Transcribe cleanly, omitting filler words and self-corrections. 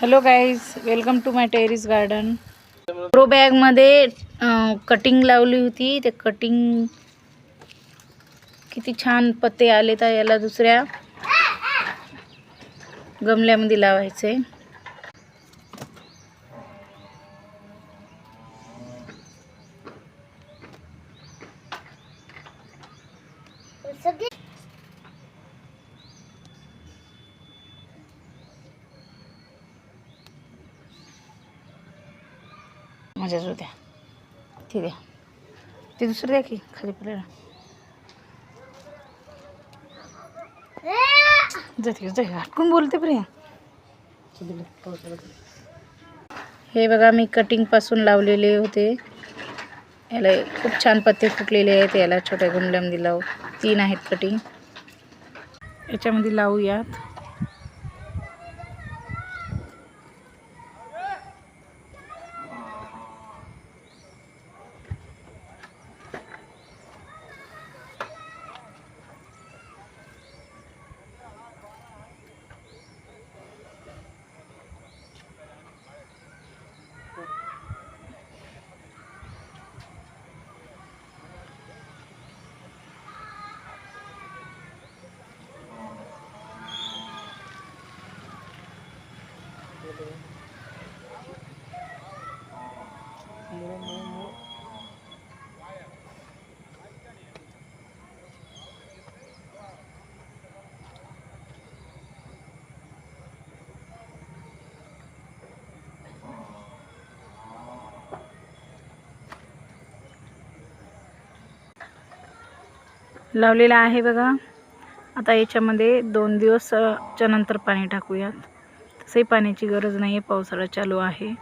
Hello guys, welcome to my terrace garden. Grow बॅगमध्ये cutting लावली होती. ते कटिंग किती छान पत्ते आले. तर याला दुसऱ्या गमल्यामध्ये लावायचे. माझ्या जो द्या ते द्या, ते दुसरं द्या की खाली पडलं. जाते हटकून बोलते प्रिया. हे बघा, मी कटिंग पासून लावलेले होते. याला खूप छान पत्ते फुटलेले आहेत. याला छोट्या गमल्यामध्ये लावू. 3 आहेत कटिंग. याच्यामध्ये लावूयात. लावलेला आहे बघा. आता याच्यामध्ये 2 दिवसच्या नंतर पाणी टाकूयात. तसंही पाण्याची गरज नाही आहे, पावसाळा चालू आहे.